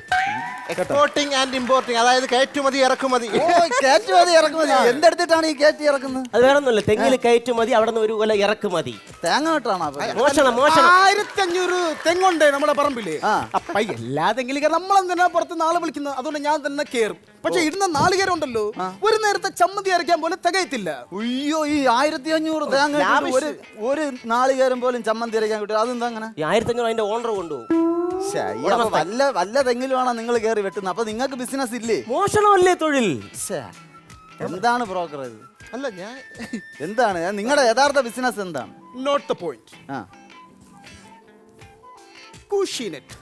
എക്സ്പോർട്ടിംഗ് ആൻഡ് ഇമ്പോർട്ടിംഗ്, അതായത് കയറ്റുമതി ഇറക്കുമതി. ഓ, കയറ്റുമതി ഇറക്കുമതി. എന്തെടുത്തിട്ടാണ് ഈ കയറ്റി ഇറക്കുന്നത്? അത് വേറെ ഒന്നുമില്ല, തെങ്ങിൽ കയറ്റുമതി, അവിടെ നിന്ന് ഒരു കൊല ഇറക്കുമതി. തേങ്ങ വെട്ടാണോ? മോശണം മോശണം. 1500 തെങ്ങുണ്ട് നമ്മുടെ പറമ്പില്. ആ. അപ്പൊ എല്ലാ തെങ്ങിലും നമ്മളെന്തിനാ പുറത്ത് നാളെ വിളിക്കുന്നത്? അതുകൊണ്ട് ഞാൻ തന്നെ കേറും. പക്ഷെ ഇടുന്ന നാളികേരം ഉണ്ടല്ലോ, ഒരു നേരത്തെ ചമ്മന്തി അരയ്ക്കാൻ പോലും തികയത്തില്ല. അയ്യോ, ഈ 1500 തേങ്ങ ഇട്ടിട്ട് ഒരു നാളികേരം പോലും ചമ്മന്തി അരയ്ക്കാൻ കിട്ടും. അതെന്താ അങ്ങനെ? 1500 അതിന്റെ ഓണർ കൊണ്ടുപോകും. ശ്ശേ, ഈ അപ്പൊ വല്ല തെങ്ങിലുമാണ് നിങ്ങൾ കയറി വെട്ടുന്നത്. അപ്പൊ നിങ്ങൾക്ക് ബിസിനസ് ഇല്ലേ? മോഷണമല്ലേ തൊഴിൽ? ശ്ശേ, എന്താണ് ബ്രോക്കർ ഇത്? അല്ല ഞാൻ എന്താണ് നിങ്ങളുടെ യഥാർത്ഥ ബിസിനസ് എന്താണ്? Not the point. ആ, കുഷിനെറ്റ്.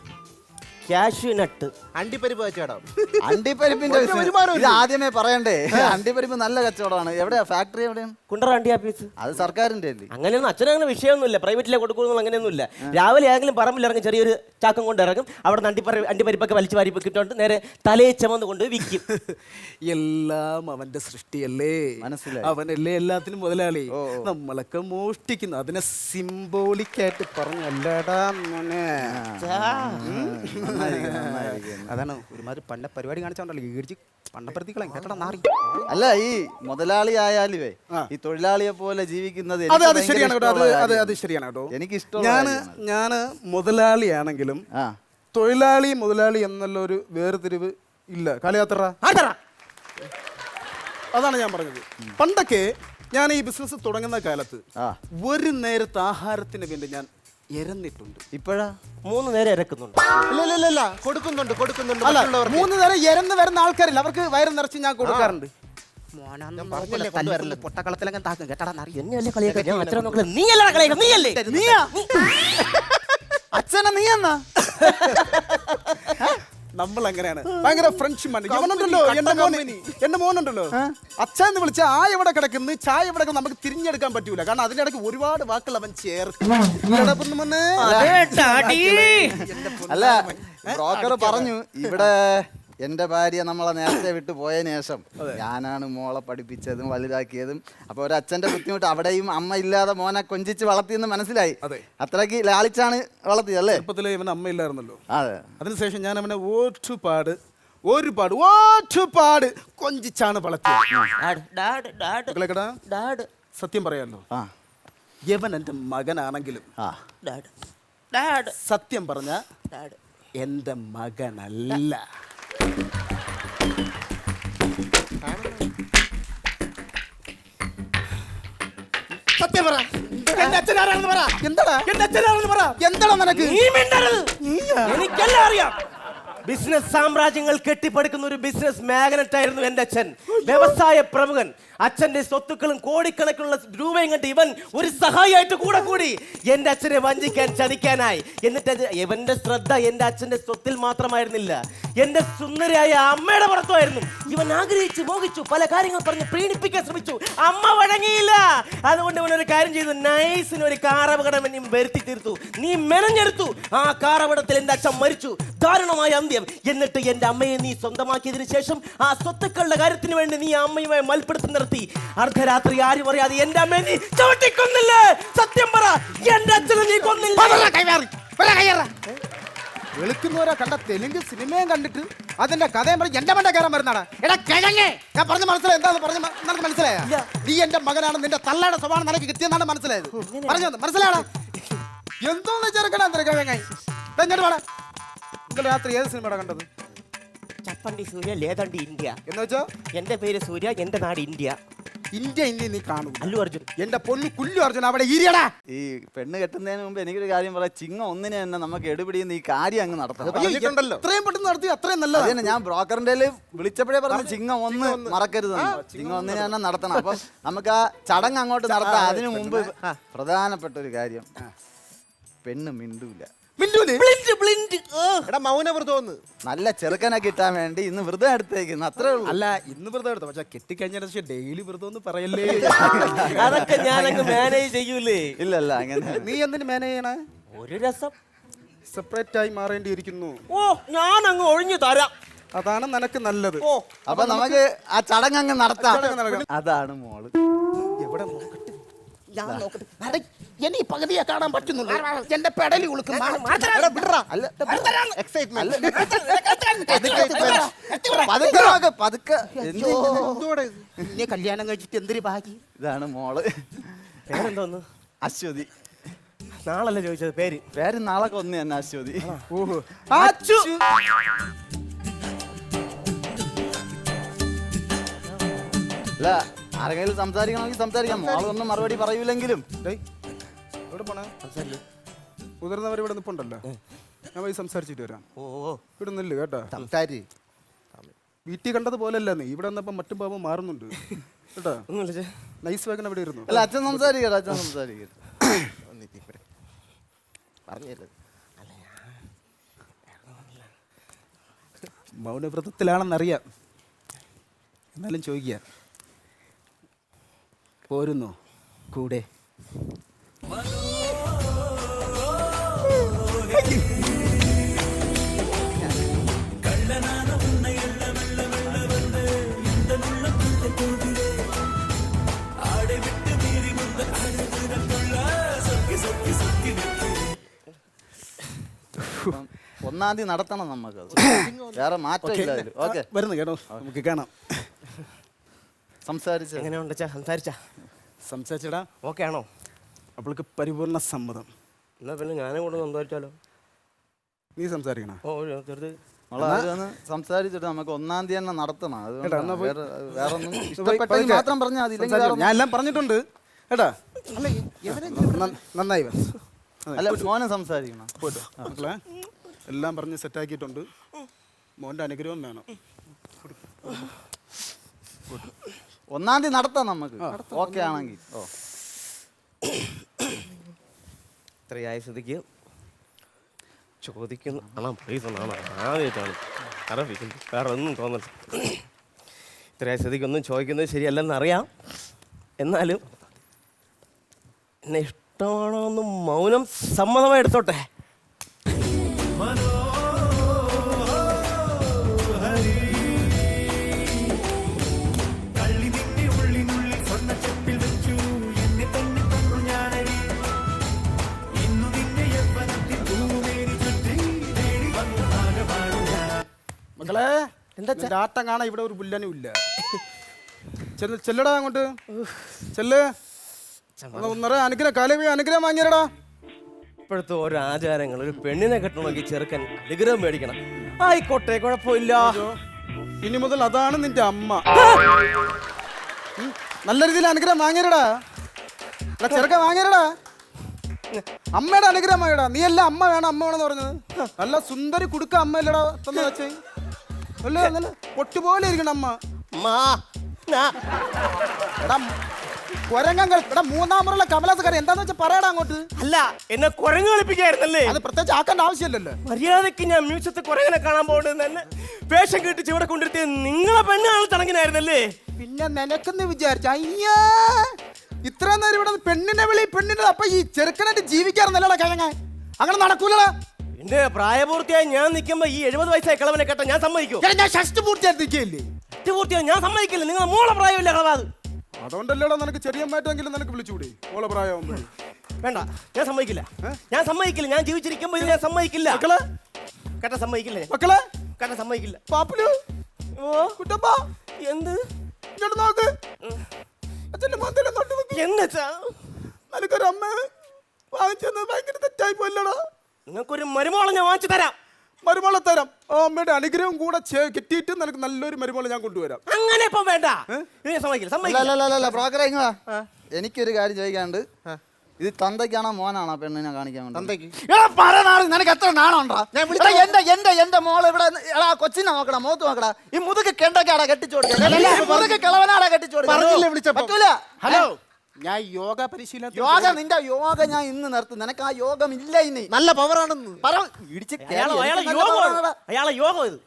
Cashew nut. അണ്ടിപ്പരിപ്പ് കച്ചവടം. അണ്ടിപ്പരിപ്പിന്റെ ഒരു business. വരുമാനവും ഇത് ആദ്യമേ പറയണ്ടേ? അണ്ടിപ്പരിപ്പ് നല്ല കച്ചവടമാണ്. എവിടെയാ ഫാക്ടറി? എവിടെയാണ്? കുണ്ടറ അണ്ടി ആഫീസ്. അത് സർക്കാരിന്റെ അല്ലേ? അങ്ങനെയൊന്നും അച്ഛനങ്ങനെ വിഷയമൊന്നുമില്ല, പ്രൈവറ്റിലെ കൊടുക്കുന്നു അങ്ങനെയൊന്നുമില്ല. രാവിലെ ആണെങ്കിലും പറമ്പിൽ ഇറങ്ങി ചെറിയൊരു ചാക്കം കൊണ്ട് ഇറങ്ങും, അവിടെ നിന്ന് അണ്ടിപ്പരിപ്പൊക്കെ വലിച്ചു വാരി കിട്ടുകൊണ്ട് നേരെ തലയെ ചമന്ന് കൊണ്ട് വിൽക്കും. എല്ലാം അവന്റെ സൃഷ്ടിയല്ലേ, മനസ്സിലായി. അവനല്ലേ എല്ലാത്തിനും മുതലാളി. നമ്മളൊക്കെ മോഷ്ടിക്കുന്നു, അതിനെ സിംബോളിക്കായിട്ട് പറഞ്ഞല്ലടാ മോനെ. അതാണ് ഒരുമാതിരി പണ്ട പരിപാടി കാണിച്ചോണ്ടല്ലോ ഈടിച്ച് പണ്ടപ്പുറത്തേക്കളെ കേട്ടടാ നാറി. അല്ല, ഈ മുതലാളി ആയാലുവേ ഈ തൊഴിലാളിയെ പോലെ ജീവിക്കുന്നത് അത് അത് ശരിയാണ് കേട്ടോ. അത് ശരിയാണ് കേട്ടോ. എനിക്ക് ഇഷ്ടമാണ്. ഞാന് മുതലാളിയാണെങ്കിലും ആ, തൊഴിലാളി മുതലാളി എന്നുള്ള ഒരു വേർതിരിവ് ഇല്ല. കാലയാത്ര അതാണ് ഞാൻ പറഞ്ഞത്. പണ്ടൊക്കെ ഞാൻ ഈ ബിസിനസ് തുടങ്ങുന്ന കാലത്ത് ആ. ഒരു നേരത്തെ ആഹാരത്തിന് വേണ്ടി ഞാൻ ഇരന്നിട്ടുണ്ട്. ഇപ്പോഴാ 3 നേരം ഇറക്കുന്നുണ്ട്. ഇല്ല കൊടുക്കുന്നുണ്ട് അല്ല, മറ്റുള്ളവർക്ക്. 3 നേരം ഇരന്ന് വരുന്ന ആൾക്കാരില്ല, അവർക്ക് വയറ് നിറച്ച് ഞാൻ കൊടുക്കാറുണ്ട്. പൊട്ടക്കളത്തിലൊക്കെ താക്കും കേട്ടാ നാറി. എന്നെയല്ലേ കളിയാക്കാൻ? ഞാൻ അച്ഛനെ നോക്കല. നീയല്ല കളിയാക്കാൻ, നീയല്ലേ? നീയാ അച്ഛനെ? നീ എന്നാ? നമ്മൾ അങ്ങനെയാണ്, ഭയങ്കര ഫ്രണ്ട്ഷിപ്പാണ്. ഇവനുണ്ടല്ലോ, എന്റെ മോനുണ്ടല്ലോ, അച്ഛന്ന് വിളിച്ച ആ എവിടെ കിടക്കുന്നു, ചായ എവിടെ കിടക്കുന്നു, നമുക്ക് തിരിഞ്ഞെടുക്കാൻ പറ്റൂല. കാരണം അതിന്റെ ഇടയ്ക്ക് ഒരുപാട് വാക്കുകൾ അവൻ ചേർക്കും. അല്ല, ബ്രോക്കർ പറഞ്ഞു ഇവിടെ എന്റെ ഭാര്യ നമ്മളെ നേരത്തെ വിട്ടു പോയതിനു ശേഷം ഞാനാണ് മോളെ പഠിപ്പിച്ചതും വലുതാക്കിയതും. അപ്പൊ ഒരച്ഛന്റെ ബുദ്ധിമുട്ട്, അവിടെയും അമ്മ ഇല്ലാതെ മോനെ കൊഞ്ചിച്ച് വളർത്തിയെന്ന് മനസ്സിലായി. അത്രയ്ക്ക് ലാളിച്ചാണ് വളർത്തിയല്ലേ? ചെറുപ്പത്തിലെ ഇവന് അമ്മയില്ലായിരുന്നല്ലോ. അതെ. അതിനുശേഷം ഞാൻ അവനെ ഒരുപാട് കൊഞ്ചിച്ചാണ് വളർത്തിയത്. സത്യം പറയാമല്ലോ, യവൻ എന്റെ മകനാണെങ്കിലും സത്യം പറഞ്ഞ എന്റെ മകനല്ല. സത്യം പറ, എന്റെ അച്ഛനാരാണെന്ന് പറ. എന്താടാ എന്റെ അച്ഛനാണെന്ന് പറ. എന്താടാ നിനക്ക്? എനിക്കെല്ലാം അറിയാം. ബിസിനസ് സാമ്രാജ്യങ്ങൾ കെട്ടിപ്പടുക്കുന്ന ഒരു ബിസിനസ് മാഗ്നറ്റ് ആയിരുന്നു എന്റെ അച്ഛൻ, വ്യവസായ പ്രമുഖൻ. അച്ഛന്റെ സ്വത്തുക്കളും കോടിക്കണക്കിനുള്ള രൂപയും കണ്ട് ഇവൻ ഒരു സഹായിയായിട്ട് കൂടി എന്റെ അച്ഛനെ വഞ്ചിക്കാൻ, ചതിക്കാനായി. എന്നിട്ട് ഇവന്റെ ശ്രദ്ധ എന്റെ അച്ഛന്റെ സ്വത്തിൽ മാത്രമായിരുന്നില്ല, എന്റെ സുന്ദരിയായ അമ്മയുടെ പുറത്തുമായിരുന്നു. ഇവൻ ആഗ്രഹിച്ചു, മോഹിച്ചു, പല കാര്യങ്ങൾ പറഞ്ഞ് പ്രീണിപ്പിക്കാൻ ശ്രമിച്ചു. അമ്മ വഴങ്ങിയില്ല. അതുകൊണ്ട് ഇവൻ ഒരു കാര്യം ചെയ്തു, നൈസിന് ഒരു കാറപകടം എന്നെ വരുത്തി തീർത്തു. നീ മെനഞ്ഞെടുത്തു. ആ കാറപകടത്തിൽ എന്റെ അച്ഛൻ മരിച്ചു, ദാരുണമായ അന്ത്യം. എന്നിട്ട് എന്റെ അമ്മയെ നീ സ്വന്തമാക്കിയതിനു ശേഷം ആ സ്വത്തുക്കളുടെ കാര്യത്തിന് വേണ്ടി നീ അമ്മയുമായി മൽപ്പിടുത്തം നിർത്തി. അർദ്ധരാത്രി ആരും അറിയാതെ എന്റെ അമ്മയെ നീ ചവിട്ടിക്കൊന്നില്ലേ? സത്യം പറ, എന്റെ അച്ഛനെ നീ കൊന്നില്ല. വെളുക്കുന്നവരെ കണ്ട തെലുങ്ക് സിനിമയും കണ്ടിട്ട് അതിന്റെ കഥയും പറഞ്ഞ് എന്റെ മണ്ട കയറാൻ വരുന്നടാ. എടാ കിഴങ്ങേ, ഞാൻ പറഞ്ഞ മനസ്സിലായി. എന്താന്ന് പറഞ്ഞ നിനക്ക് മനസ്സിലായ? നീ എന്റെ മകനാണ്, നിന്റെ തള്ളയുടെ സ്വഭാവം നിനക്ക് കിട്ടിയെന്നാണ് മനസ്സിലായത്. പറഞ്ഞു മനസ്സിലാടാ? എന്തോന്ന് ചെറുക്കണ കിഴങ്ങ. ഇന്നലെ രാത്രി ഏത് സിനിമയുടെ കണ്ടത്? ചപ്പണ്ടി സൂര്യ ലേതണ്ടി ഇന്ത്യ എന്ന് വെച്ചോ? എന്റെ പേര് സൂര്യ, എന്റെ നാട് ഇന്ത്യ. ഇന്ത്യ നീ കാണൂ. അല്ലു അർജുൻ. എന്റെ പൊന്നു കുല്ലു അർജുൻ അവിടെ ഇരിയടാ. ഈ പെണ്ണ് കെട്ടുന്നതിന് മുമ്പ് എനിക്കൊരു കാര്യം പറയാം. ചിങ്ങം ഒന്നിനെ തന്നെ നമുക്ക് എടുപിടിയുന്ന ഈ കാര്യം അങ്ങ് നടത്തണം. പറഞ്ഞിട്ടുണ്ടല്ലോ. എത്രയും പെട്ടെന്ന് നടത്തി അത്രയും നല്ലതാണ്. അതന്നെ ഞാൻ ബ്രോക്കറിന്റെ വിളിച്ചപ്പോഴേ പറഞ്ഞു ചിങ്ങം 1 മറക്കരുത്. ചിങ്ങം 1 തന്നെ നടത്തണം. അപ്പം നമുക്ക് ആ ചടങ്ങ് അങ്ങോട്ട് നടത്താം. അതിനു മുമ്പ് പ്രധാനപ്പെട്ട ഒരു കാര്യം, പെണ്ണ് മിണ്ടൂല. എടാ മൗനവ്രതോന്ന്. നല്ല ചെറുക്കനെ കിട്ടാൻ വേണ്ടി ഇന്ന് വ്രതം എടുത്തേക്കുന്നു, അത്രേ ഉള്ളൂ. അല്ല ഇന്ന് വ്രതം എടുത്തു, പക്ഷെ കെട്ടിക്കഴിഞ്ഞ ശേഷം ഡെയിലി വ്രതം ഒന്ന് പറയല്ലേ. അതൊക്കെ ഞാനങ്ങ് മാനേജ് ചെയ്യൂലേ. ഇല്ലല്ല അങ്ങനെ. നീ എന്തിനു മാനേജ് ചെയ്യണേ? ഒരു രസം. സെപ്പറേറ്റ് ആയി മാറേണ്ടിയിരിക്കുന്നു. ഓ ഞാൻ അങ്ങ് ഒഴിഞ്ഞു തരാം. അതാണ് നിനക്ക് നല്ലത്. ഓ അപ്പൊ നമുക്ക് ആ ചടങ്ങ് അങ്ങ് നടത്താം. ചടങ്ങ് നടക്കാം. അതാണ് മോള്. എവിടെ നോക്കട്ടെ, ഞാൻ നോക്കട്ടെ. എനിക്ക് പകുതിയെ കാണാൻ പറ്റുന്നുള്ളൂ. എന്റെ പെടലി ഉളുക്കും. പതുക്കെ നിന്നെ കല്യാണം കഴിച്ചിട്ട് എന്തൊരു ഭാഗ്യം. ഇതാണ് മോള്. പേരെന്തോന്ന്? അശ്വതി. നാളല്ലേ ചോദിച്ചത് പേര്? പേര് നാളെ ഒന്ന് തന്നെ അശ്വതി. ഓഹോ. അല്ല ആരെങ്കിലും സംസാരിക്കണമെങ്കിൽ സംസാരിക്കാം. മോളൊന്നും മറുപടി പറയൂലെങ്കിലും. എവിടെ പോണേ? മുതിർന്നവർ ഇവിടെ നിൽപ്പുണ്ടല്ലോ, ഞാൻ പോയി സംസാരിച്ചിട്ട് വരാം. ഓ ഇവിടെ നില്ല് കേട്ടോ. സംസാരി. വീട്ടിൽ കണ്ടതുപോലെയല്ല നീ ഇവിടെ വന്നപ്പോ മറ്റും പാപം മാറുന്നുണ്ട് കേട്ടോ. ഒന്നുമില്ല. നൈസ് വേഗം അവിടെ ഇരുന്നു. അല്ല അച്ഛൻ സംസാരിക്കട്ടെ, അച്ഛൻ സംസാരിക്കട്ടെ. പറഞ്ഞത് മൗനവ്രതത്തിലാണെന്നറിയാം, എന്നാലും ചോദിക്കുക, പോരുന്നോ കൂടെ? ഒന്നാം തീയതി നടത്തണം നമുക്ക്. വേറെ മാറ്റമില്ല. ഓക്കെ വരുന്നു കേട്ടോ, നമുക്ക് കാണാം. സംസാരിച്ച എങ്ങനെയുണ്ട് സംസാരിച്ചടാ. ഓക്കെ ആണോ? അവൾക്ക് പരിപൂർണ സമ്മതം. എന്നാ പിന്നെ ഞാനും കൂടെ സംസാരിച്ചാലോ? നീ സംസാരിക്കണ? ഓ ചെറുത് നമ്മളൊന്ന് സംസാരിച്ചിട്ട് നമുക്ക് ഒന്നാം തീയതി തന്നെ നടത്തണം. കേട്ടോ, എന്നാ പോയി. വേറെ ഒന്നും ഇഷ്ടപ്പെട്ടെങ്കിൽ മാത്രം പറഞ്ഞാൽ മതി. ഇല്ലെങ്കിൽ വേറെ ഞാൻ എല്ലാം പറഞ്ഞിട്ടുണ്ട് കേട്ടാ. നന്നായി വരും. അല്ല മോനെ സംസാരിക്കണം. പോട്ടോ മക്കളെ, എല്ലാം പറഞ്ഞ് സെറ്റാക്കിയിട്ടുണ്ട്. മോൻ്റെ അനുഗ്രഹം വേണം. ഒന്നാം തീയതി നടത്താം നമുക്ക്. ഓക്കെ ആണെങ്കിൽ. ഓ ഇത്രയായ സ്ഥിതിക്ക് ചോദിക്കുന്നു. ആണോ പ്ലീസ് ഒന്നാണോ? ആദ്യമായിട്ടാണ് അറിയിക്കുന്നു. വേറെ ഒന്നും തോന്നില്ല. ഇത്രയായ സ്ഥിതിക്ക് ഒന്നും ചോദിക്കുന്നത് ശരിയല്ലെന്ന് അറിയാം. എന്നാലും എന്നെ ഇഷ്ടമാണോ എന്ന് മൗനം സമ്മതമായി എടുത്തോട്ടെ. മക്കളെ, എന്താ ആട്ടം കാണാൻ ഇവിടെ ഒരു പുല്ലനും ഇല്ല. ചെല്ലടാ അങ്ങോട്ട് ചെല്ല്. ഒന്നര അനുഗ്രഹം കാലവി അനുഗ്രഹം വാങ്ങിയടാ. ഇപ്പോഴത്തെ ഓരോ ആചാരങ്ങൾ, ഒരു പെണ്ണിനെ കെട്ടണമെങ്കിൽ ചെറുക്കൻ അനുഗ്രഹം മേടിക്കണം. ആയിക്കോട്ടെ, കുഴപ്പമില്ല. ഇനി മുതൽ അതാണ് നിന്റെ അമ്മ. നല്ല രീതിയിൽ അനുഗ്രഹം വാങ്ങിയടാ. ചെറുക്കൻ വാങ്ങിയടാ. അമ്മയുടെ അനുഗ്രഹം വാങ്ങിയടാ. നീ അല്ല അമ്മ വേണം, അമ്മ വേണമെന്ന് പറഞ്ഞത്. നല്ല സുന്ദരി കുടുക്ക അമ്മയല്ലടാ തന്നെ വെച്ചേ. അല്ലേ നല്ല പൊട്ടുപോലെ ഇരിക്കണം അമ്മ. എടാ കൊരങ്ങൾ, എടാ മൂന്നാം മുറയുള്ള കമലാസക്കാരൻ എന്താന്ന് വെച്ചാൽ പറയടാ അങ്ങോട്ട്. അല്ല, എന്നെ കുരങ്ങ് കളിപ്പിക്കായിരുന്നല്ലേ? അത് പ്രത്യേകിച്ച് ആക്കേണ്ട ആവശ്യമില്ലല്ലോ. മര്യാദക്ക് ഞാൻ മ്യൂസിയത്തിൽ കുരങ്ങനെ കാണാൻ പോകേണ്ടത് തന്നെ വേഷം കെട്ടിച്ച് ഇവിടെ കൊണ്ടിരുത്തിയ നിങ്ങളെ പെണ്ണാണ് തണങ്ങിനായിരുന്നല്ലേ? പിന്നെ നിനക്കെന്ന് വിചാരിച്ച അയ്യാ ഇത്ര നേരം ഇവിടെ പെണ്ണിനെ വിളി പെണ്ണിനെ. അപ്പൊ ഈ ചെറുക്കനായിട്ട് ജീവിക്കാറുന്നല്ലടാ കിഴങ്ങ. അങ്ങനെ നടക്കൂലടാ. എന്റെ പ്രായപൂർത്തിയായി ഞാൻ നിൽക്കുമ്പോ ഈ 70 വയസ്സായ കിളവനെ കേട്ട ഞാൻ സമ്മതിക്കും. ഞാൻ ഷഷ്ടി പൂർത്തിയായി നിൽക്കുകയല്ലേ. പൂർത്തിയായി ഞാൻ സമ്മതിക്കില്ല. നിങ്ങളെ മോളെ പ്രായമില്ല കളവാത്. അതുകൊണ്ടല്ലേടാ നിനക്ക് ചെറിയ മാറ്റമെങ്കിലും നിനക്ക് വിളിച്ചുകൂടെ ഓളെ പ്രായമാകുമ്പോ. വേണ്ട, ഞാൻ സമ്മതിക്കില്ല. ഞാൻ സമ്മതിക്കില്ല. ഞാൻ ജീവിച്ചിരിക്കുമ്പോ ഇത് ഞാൻ സമ്മതിക്കില്ല. മക്കളെ കേട്ട സമ്മതിക്കില്ല. മക്കളെ കേട്ട സമ്മതിക്കില്ല. പാപ്പുലു ഓ കുട്ടപ്പ എന്ത് ഇങ്ങോട്ട് നോക്ക്. അച്ഛന്റെ മന്ദിരം തൊട്ട് നോക്ക്. എന്നുവെച്ചാ നിനക്കൊരു അമ്മ വാങ്ങിച്ചത് ഭയങ്കര തെറ്റായി പോയില്ലടാ. നിങ്ങൾക്കൊരു മരുമോളെ ഞാൻ വാങ്ങിച്ചു തരാം. മരുമോളെ തരാം. ആ അമ്മയുടെ അനുഗ്രഹം കൂടെ കിട്ടിയിട്ട് നിനക്ക് നല്ലൊരു മരുമോളെ ഞാൻ കൊണ്ടുവരാം. അങ്ങനെ ഇപ്പം വേണ്ട. സമ്മതിക്കില്ല. അല്ല ബ്രോക്കറെ ഇങ്ങ് വാ. എനിക്കൊരു കാര്യം ചോദിക്കാണ്ട്, ഇത് തന്തയ്ക്കാണോ മോനാണോ പെണ്ണിനെ കാണിക്കാൻ വേണ്ടി? തന്തയ്ക്ക്. നിനക്ക് എത്ര നാണുണ്ടോ? എന്റെ മോള് ഇവിടെ എടാ കൊച്ചിനെ നോക്കടാ, മുഖത്ത് നോക്കടാ. ഈ മുതുക്ക് കെണ്ടൊക്കെയാടാ കെട്ടിച്ചോടുക്കുക, കിളവനാടാ കെട്ടിച്ചോടുക്കുക. ഹലോ, ഞാൻ യോഗ പരിശീലനം. യോഗ നിന്റെ യോഗ ഞാൻ ഇന്ന് നിർത്തും. നിനക്ക് ആ യോഗം ഇല്ല ഇനി. നല്ല പവറാണെന്ന് അയാളെ യോഗം ഇത്.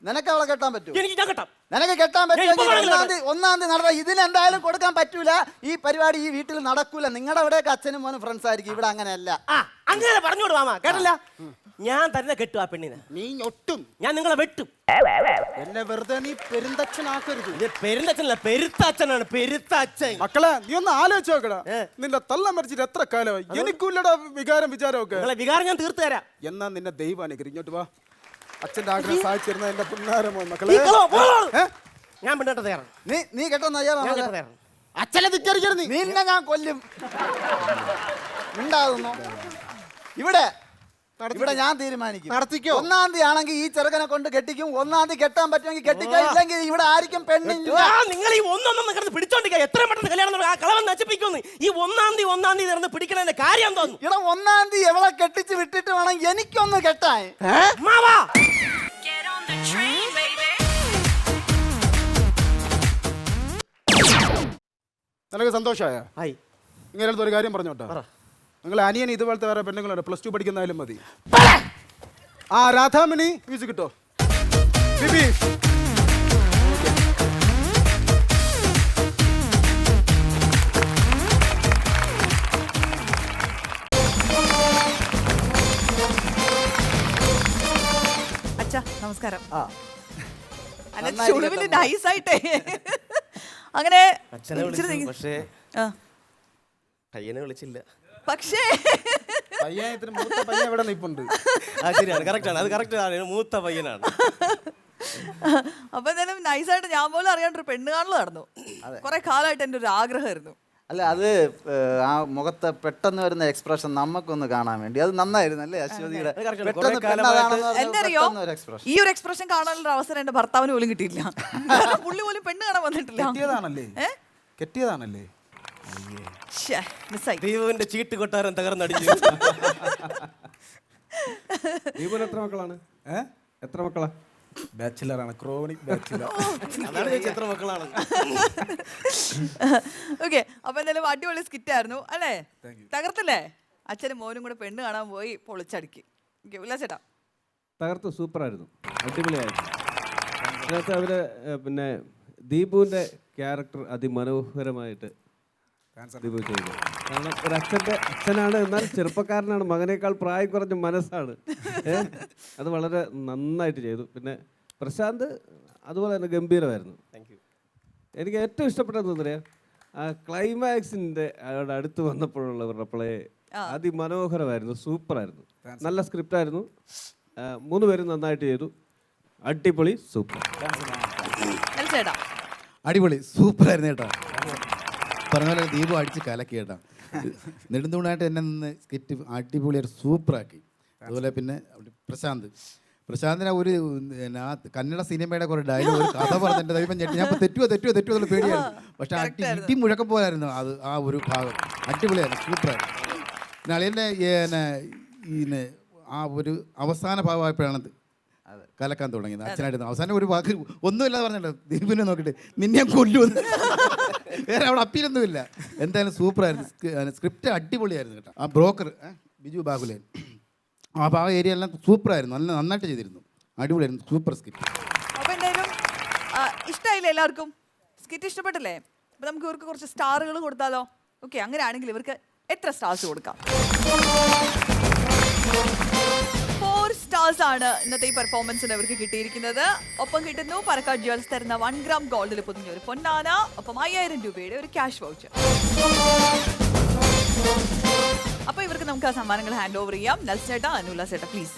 നിനക്ക് അവളെ കെട്ടാൻ പറ്റൂ? എനിക്ക് ഞാൻ കെട്ടാം. നിനക്ക് കെട്ടാൻ പറ്റുമെങ്കിൽ ഒന്നാം തീയതി നടത്താം. ഇതിനെന്തായാലും കൊടുക്കാൻ പറ്റൂല. ഈ പരിപാടി ഈ വീട്ടിൽ നടക്കൂല. നിങ്ങളുടെ അവിടെയൊക്കെ അച്ഛനും മോനും ഫ്രണ്ട്സ് ആയിരിക്കും, ഇവിടെ അങ്ങനെയല്ല. അങ്ങനെ പറഞ്ഞോട് മാമ, കേട്ടല്ല? ഞാൻ തന്നെ കെട്ടും ആ പെണ്ണിനെ. നീ ഒട്ടും. ഞാൻ നിങ്ങളെ വെട്ടും. എന്നെ വെറുതെ നീ പെരുന്തച്ഛനാക്കരുത്. ഇത് പെരുന്തച്ഛനല്ല, പെരുത്തച്ഛനാണ്. പെരുത്തച്ഛൻ. മക്കളെ നീ ഒന്ന് ആലോചിച്ച് നോക്കടാ. നിന്റെ തള്ള മരിച്ചിട്ട് എത്ര കാലമായി? എനിക്കില്ലടാ വികാരമൊക്കെ. നിങ്ങളെ വികാരം ഞാൻ തീർത്തു തരാം. എന്നാ നിന്നെ ദൈവം അനുഗ്രഹിക്കും. ഇങ്ങോട്ട് വാ. അച്ഛന്റെ ആഗ്രഹം സാധിച്ചിരുന്ന എന്റെ പുന്നാരമോ മക്കളെ. ഞാൻ പെണ്ണിട്ട് തയ്യാറാണ്. നീ കെട്ടുന്ന ഞാൻ കെട്ടാൻ തയ്യാറാണ്. അച്ഛനെ ധിക്കരിക്കരുത് നീ. നിന്നെ ഞാൻ കൊല്ലും. ഉണ്ടാകുന്നു ഇവിടെ ഞാൻ തീരുമാനിക്കും. നടത്തിക്കോ? ഒന്നാം തീയതി ആണെങ്കിൽ ഈ ചെറുക്കനെ കൊണ്ട് കെട്ടിക്കും. ഒന്നാം തീയതി കെട്ടാൻ പറ്റുമെങ്കിൽ കെട്ടിക്കാം, ഇല്ലെങ്കിൽ ഇവിടെ ആയിരിക്കും പെണ്ണില്ല. നിങ്ങൾ ഈ ഒന്നൊന്നും കിടന്ന് പിടിച്ചോണ്ടിരിക്കുക. എത്ര പെട്ടെന്ന് കല്യാണം ആ കളവൻ നശിപ്പിക്കുന്നു. ഈ ഒന്നാം തീയതി നടന്ന് പിടിക്കണതിന്റെ കാര്യം തോന്നുന്നു. ഇവിടെ ഒന്നാം തീയതി എവളെ കെട്ടിച്ച് വിട്ടിട്ട് വേണം എനിക്കൊന്ന് കെട്ടാൻ. മാവാ നിനക്ക് സന്തോഷമായ? ആയി. ഇങ്ങനെ ഒരു കാര്യം പറഞ്ഞോട്ടാ. നിങ്ങൾ അനിയൻ ഇതുപോലത്തെ വേറെ പെണ്ണുങ്ങളുണ്ട്, +2 പഠിക്കുന്നതായാലും മതി. ആ രാധാമണി മ്യൂസിക് കിട്ടോ? ബിബി അച്ഛാ നമസ്കാരം. അല്ല നന്നായിരിക്കട്ടെ. ചുളിവില് നൈസായിട്ടേ അങ്ങനെ അച്ഛനെ വിളിച്ചു, പക്ഷേ ആ, പയ്യനെ വിളിച്ചില്ല. പക്ഷേ പയ്യത്തിന് മൂത്ത പയ്യൻ ഇവിടെ നിൽപ്പുണ്ട്. ശരിയാണ്, കറക്റ്റാണ്. അത് കറക്റ്റാണ്. മൂത്ത പയ്യനാണ്. അപ്പൊ എന്തായാലും നൈസായിട്ട് ഞാൻ പോലും അറിയാണ്ടൊരു പെണ്ണ് കാണൽ നടന്നു. കുറെ കാലമായിട്ട് എൻ്റെ ഒരു ആഗ്രഹമായിരുന്നു. അല്ല അത് ആ മുഖത്തെ പെട്ടെന്ന് വരുന്ന എക്സ്പ്രഷൻ നമുക്കൊന്ന് കാണാൻ വേണ്ടി അത് നന്നായിരുന്നു അല്ലേ അശ്വതിയുടെ? പെട്ടെന്ന് എന്തറിയോ, ഈ ഒരു എക്സ്പ്രഷൻ കാണാനുള്ള അവസരം എന്റെ ഭർത്താവിന് പോലും കിട്ടിയില്ല. കാരണം പുള്ളി പോലും പെണ്ണ് കാണാൻ വന്നിട്ടില്ല. കെട്ടിയതാണല്ലേ? മിസ്സായി. ദൈവന്റെ ചീട്ട് കൊട്ടാരം തകർന്നടിച്ചു. ദീപുന് എത്ര മക്കളാണ്? എത്ര മക്കളാ? ബാച്ചിലറാണ്, ക്രോണിക് ബാച്ചിലർ. അതാണ് ചോദിച്ചത് എത്ര മക്കളാണ്. ഓക്കെ, അപ്പൊ എന്തായാലും അടിപൊളി സ്കിറ്റ് ആയിരുന്നു അല്ലേ? തകർത്തില്ലേ? അച്ഛനും മോനും കൂടെ പെണ്ണ് കാണാൻ പോയി പൊളിച്ചടുക്കി. ഉല്ലാസേട്ടാ തകർത്ത്, സൂപ്പറായിരുന്നു, അടിപൊളിയായിരുന്നു. അതിനകത്ത് അവര് പിന്നെ ദീപുവിൻ്റെ ക്യാരക്ടർ അതിമനോഹരമായിട്ട് ദീപു ചെയ്തു. കാരണം ഒരു അച്ഛനാണ്, എന്നാൽ ചെറുപ്പക്കാരനാണ്, മകനേക്കാൾ പ്രായം കുറഞ്ഞ മനസ്സാണ്. അത് വളരെ നന്നായിട്ട് ചെയ്തു. പിന്നെ പ്രശാന്ത് അതുപോലെ തന്നെ ഗംഭീരമായിരുന്നു. എനിക്ക് ഏറ്റവും ഇഷ്ടപ്പെട്ടതെന്ന് പറയാം, ആ ക്ലൈമാക്സിൻ്റെ അവിടെ അടുത്ത് വന്നപ്പോഴുള്ളവരുടെ പ്ലേ അതിമനോഹരമായിരുന്നു, സൂപ്പറായിരുന്നു. നല്ല സ്ക്രിപ്റ്റായിരുന്നു. 3 പേരും നന്നായിട്ട് ചെയ്തു. അടിപൊളി, സൂപ്പർ. ചേട്ടാ അടിപൊളി, സൂപ്പറായിരുന്നു കേട്ടോ. പറഞ്ഞ പോലെ ദീപു അടിച്ച് കലക്കി കേട്ടോ. നെടുന്തൂണായിട്ട് എന്നെ നിന്ന് സ്കിറ്റ് അടിപൊളിയായിട്ട് സൂപ്പറാക്കി. അതുപോലെ പിന്നെ പ്രശാന്തിനെ ഒരു ആ കന്നഡ സിനിമയുടെ കുറേ ഡയലോഗ്, ഒരു കഥ പറഞ്ഞിട്ട് ദൈവം ഞെട്ടി. ഞാൻ തെറ്റുവോ എന്നുള്ള പേടിയായിരുന്നു. പക്ഷെ ഇടി മുഴക്കം പോലായിരുന്നു അത്. ആ ഒരു ഭാഗം അടിപൊളിയായിരുന്നു, സൂപ്പറായിരുന്നു. പിന്നെ അളിയൻ്റെ ആ ഒരു അവസാന ഭാഗമായപ്പോഴാണ് കലക്കാൻ തുടങ്ങിയത്. അച്ഛനായിരുന്നു അവസാനം ഒരു വാക്ക് ഒന്നുമില്ലാതെ പറഞ്ഞല്ലോ, ദീപിനെ നോക്കിയിട്ട് നിന്നെ കൊല്ലുമെന്ന്. വേറെ അവിടെ അപ്പീലൊന്നുമില്ല. എന്തായാലും സൂപ്പറായിരുന്നു. സ്ക്രിപ്റ്റ് അടിപൊളിയായിരുന്നു കേട്ടോ. ആ ബ്രോക്കർ ബിജു ബാഗുലേൻ, ആ ഏരിയ എല്ലാം സൂപ്പറായിരുന്നു. നന്നായിട്ട് ചെയ്തിരുന്നു, അടിപൊളിയായിരുന്നു, സൂപ്പർ സ്കിറ്റ്. അപ്പൊ എന്തായാലും ഇഷ്ടമായില്ലേ എല്ലാവർക്കും? സ്കിറ്റ് ഇഷ്ടപ്പെട്ടില്ലേ? അപ്പൊ നമുക്ക് ഇവർക്ക് കുറച്ച് സ്റ്റാറുകൾ കൊടുത്താലോ? ഓക്കെ, അങ്ങനെയാണെങ്കിൽ ഇവർക്ക് എത്ര സ്റ്റാർസ് കൊടുക്കാം? 4 സ്റ്റാർസ് ആണ് ഇന്നത്തെ ഈ പെർഫോമൻസിന് അവർക്ക് കിട്ടിയിരിക്കുന്നത്. ഒപ്പം കിട്ടുന്നു പാലക്കാട് ജ്വൽസ് തരുന്ന 1 ഗ്രാം ഗോൾഡിൽ പൊതിഞ്ഞ ഒരു പൊന്നാന, ഒപ്പം 5000 രൂപയുടെ ഒരു ക്യാഷ് വൗച്ചർ. അപ്പൊ ഇവർക്ക് നമുക്ക് ആ സമ്മാനങ്ങൾ ഹാൻഡ് ഓവർ ചെയ്യാം. നൽസ് ചേട്ടാ, അനുല ചേട്ടാ, പ്ലീസ്.